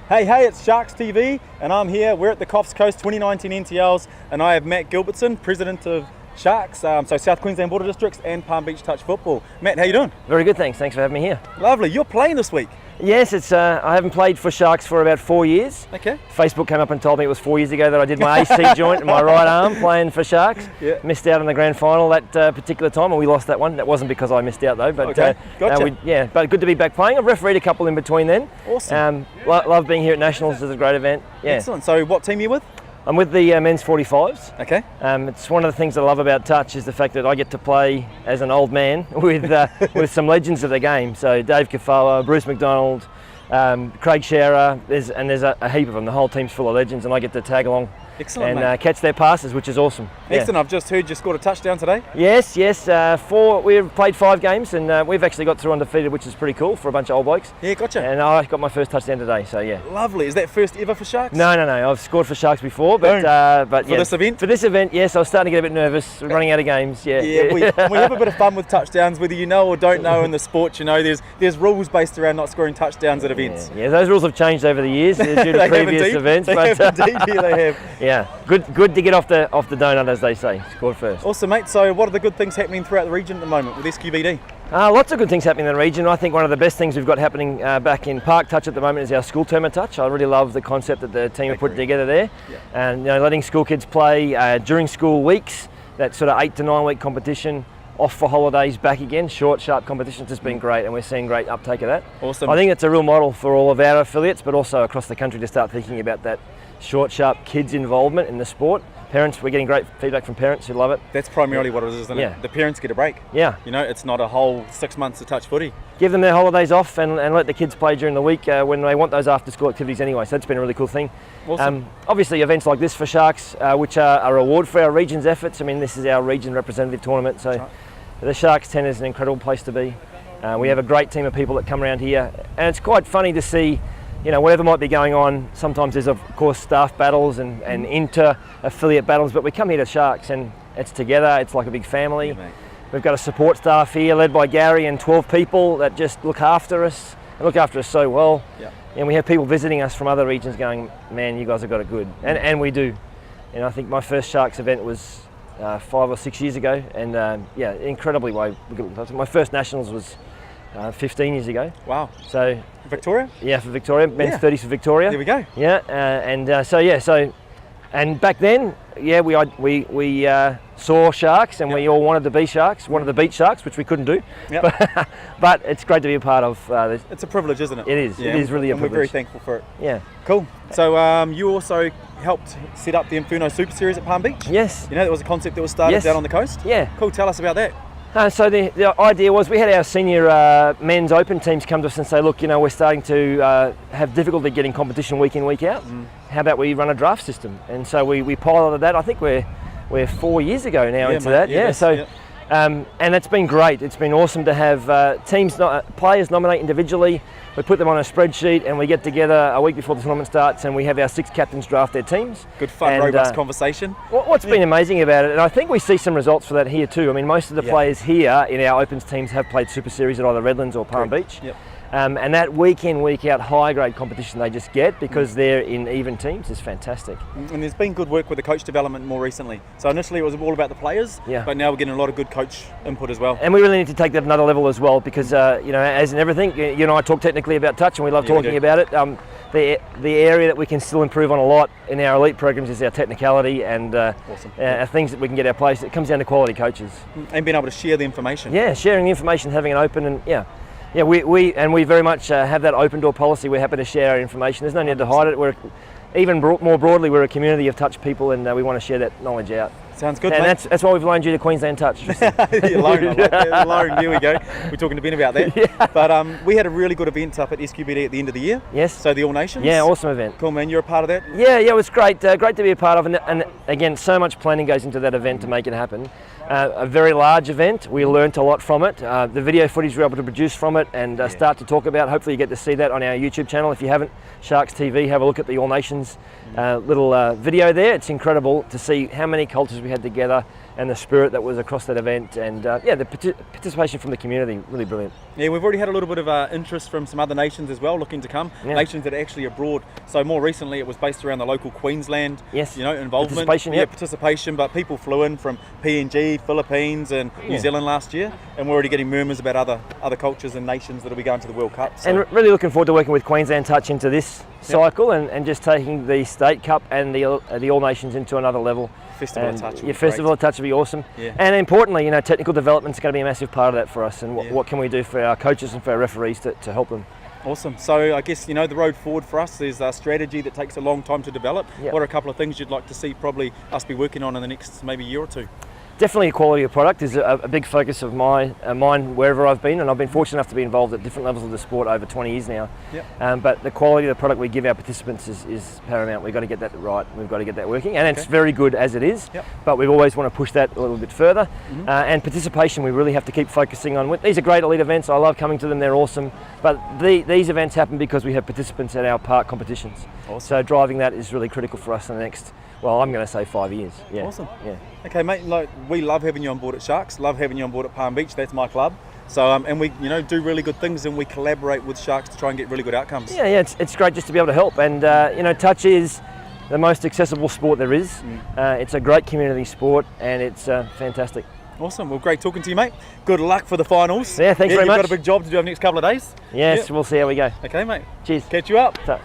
Hey, it's Sharks TV, and I'm here. We're at the Coffs Coast 2019 NTLs, and I have Matt Gilbertson, President of Sharks, so South Queensland Border Districts and Palm Beach Touch Football. Matt, how you doing? Very good, thanks. Thanks for having me here. Lovely. You're playing this week. Yes, it's. I haven't played for Sharks for about 4 years. Okay. Facebook came up and told me it was 4 years ago that I did my AC joint in my right arm playing for Sharks. Yeah. Missed out on the grand final that particular time, and we lost that one. That wasn't because I missed out though. But okay. Gotcha. But good to be back playing. I've refereed a couple in between then. Awesome. Love being here at Nationals. It's a great event. Yeah. Excellent. So, what team are you with? I'm with the men's 45s. Okay. It's one of the things I love about touch is the fact that I get to play as an old man with some legends of the game. So Dave Kefauver, Bruce McDonald, Craig Shearer, there's a heap of them. The whole team's full of legends, and I get to tag along. Excellent, and catch their passes, which is awesome. Excellent. I've just heard you scored a touchdown today. Yes. We've played 5 games, and we've actually got through undefeated, which is pretty cool for a bunch of old blokes. Yeah, gotcha. And I got my first touchdown today, so yeah. Lovely. Is that first ever for Sharks? No. I've scored for Sharks before, but for this event? For this event, yes. I was starting to get a bit nervous, running out of games. Yeah. Yeah. We have a bit of fun with touchdowns, whether you know or don't know in the sport. You know, there's rules based around not scoring touchdowns at events. Yeah, those rules have changed over the years due to previous events. They have indeed. Yeah. Good to get off the donut, as they say. Scored first. Awesome, mate. So what are the good things happening throughout the region at the moment with SQBD? Lots of good things happening in the region. I think one of the best things we've got happening back in Park Touch at the moment is our school term of touch. I really love the concept that the team have put together there. Yeah. And letting school kids play during school weeks, that sort of 8 to 9 week competition, off for holidays, back again, short, sharp competitions has been great, and we're seeing great uptake of that. Awesome. I think it's a real model for all of our affiliates, but also across the country to start thinking about that short, sharp kids' involvement in the sport. Parents, we're getting great feedback from parents who love it. That's primarily what it is, isn't it? The parents get a break. Yeah. You know, it's not a whole 6 months to touch footy. Give them their holidays off and let the kids play during the week when they want those after-school activities anyway. So that's been a really cool thing. Awesome. Obviously, events like this for Sharks, which are a reward for our region's efforts. I mean, this is our region representative tournament, so the Sharks 10 is an incredible place to be. We have a great team of people that come around here, and it's quite funny to see, whatever might be going on. Sometimes there's, of course, staff battles and inter-affiliate battles, but we come here to Sharks and it's together. It's like a big family. Yeah, mate. We've got a support staff here led by Gary and 12 people that just look after us and look after us so well. Yeah. And we have people visiting us from other regions going, man, you guys have got it good. And we do. And I think my first Sharks event was 5 or 6 years ago, and incredibly well. My first Nationals was 15 years ago. Wow. So Victoria? Yeah, for Victoria. Men's 30s for Victoria. There we go. Yeah, and back then, we saw Sharks, and we all wanted to be Sharks, wanted to beat Sharks, which we couldn't do. Yep. But it's great to be a part of this. It's a privilege, isn't it? It is. Yeah. It is really a privilege. We're very thankful for it. Yeah. Cool. So you also helped set up the Inferno Super Series at Palm Beach? Yes. That was a concept that was started down on the coast? Yeah. Cool. Tell us about that. So the idea was we had our senior men's open teams come to us and say, look, we're starting to have difficulty getting competition week in, week out. How about we run a draft system? And so we piloted that. I think we're 4 years ago now into that. And it's been great. It's been awesome to have players nominate individually. We put them on a spreadsheet and we get together a week before the tournament starts and we have our 6 captains draft their teams. Good fun, robust conversation. What's been amazing about it, and I think we see some results for that here too. I mean, most of the players here in our Opens teams have played Super Series at either Redlands or Palm Beach. Yep. And that week in, week out high grade competition they just get because they're in even teams is fantastic. And there's been good work with the coach development more recently. So initially it was all about the players, but now we're getting a lot of good coach input as well. And we really need to take that another level as well because, as in everything, you and I talk technically about touch and we love talking about it. The area that we can still improve on a lot in our elite programs is our technicality and things that we can get our players. It comes down to quality coaches. And being able to share the information. Yeah, sharing the information, having it open and we very much have that open door policy. We're happy to share our information. There's no need to hide it. We're more broadly, we're a community of touch people, and we want to share that knowledge out. Sounds good, and mate. that's why we've loaned you to Queensland Touch. Loan, here we go. We're talking to Ben about that. But we had a really good event up at SQBD at the end of the year. Yes. So the All Nations. Yeah, awesome event. Cool, man. You're a part of that? Yeah, it was great. Great to be a part of, and again, so much planning goes into that event to make it happen. A very large event. We learnt a lot from it. The video footage we were able to produce from it and start to talk about. Hopefully you get to see that on our YouTube channel. If you haven't, Sharks TV, have a look at the All Nations little video there. It's incredible to see how many cultures we had together, and the spirit that was across that event, and the participation from the community, really brilliant. Yeah, we've already had a little bit of interest from some other nations as well, looking to come. Yeah. Nations that are actually abroad. So more recently, it was based around the local Queensland, Yes. involvement. Participation, yep. Participation. But people flew in from PNG, Philippines, and New Zealand last year, and we're already getting murmurs about other cultures and nations that'll be going to the World Cup. So. And really looking forward to working with Queensland Touch into this cycle, and just taking the State Cup and the All Nations into another level. Festival of Touch. Your Festival of Touch will be awesome. Yeah. And importantly, technical development is going to be a massive part of that for us. And Yeah. what can we do for our coaches and for our referees to help them? Awesome. So I guess, the road forward for us is a strategy that takes a long time to develop. Yep. What are a couple of things you'd like to see probably us be working on in the next maybe year or two? Definitely quality of product is a big focus of mine wherever I've been, and I've been fortunate enough to be involved at different levels of the sport over 20 years now. Yep. But the quality of the product we give our participants is paramount. We've got to get that right, we've got to get that working, and it's very good as it is, Yep. but we always want to push that a little bit further. And participation, we really have to keep focusing on. These are great elite events, I love coming to them, they're awesome, but these events happen because we have participants at our park competitions. Awesome. So driving that is really critical for us in the next, I'm going to say 5 years. Yeah. Awesome. Yeah. Okay, mate. We love having you on board at Sharks. Love having you on board at Palm Beach. That's my club. So, and we, do really good things, and we collaborate with Sharks to try and get really good outcomes. Yeah. It's great just to be able to help, and touch is the most accessible sport there is. It's a great community sport, and it's fantastic. Awesome. Well, great talking to you, mate. Good luck for the finals. Yeah, thanks very much. You've got a big job to do over the next couple of days. Yes, we'll see how we go. Okay, mate. Cheers. Catch you up. So.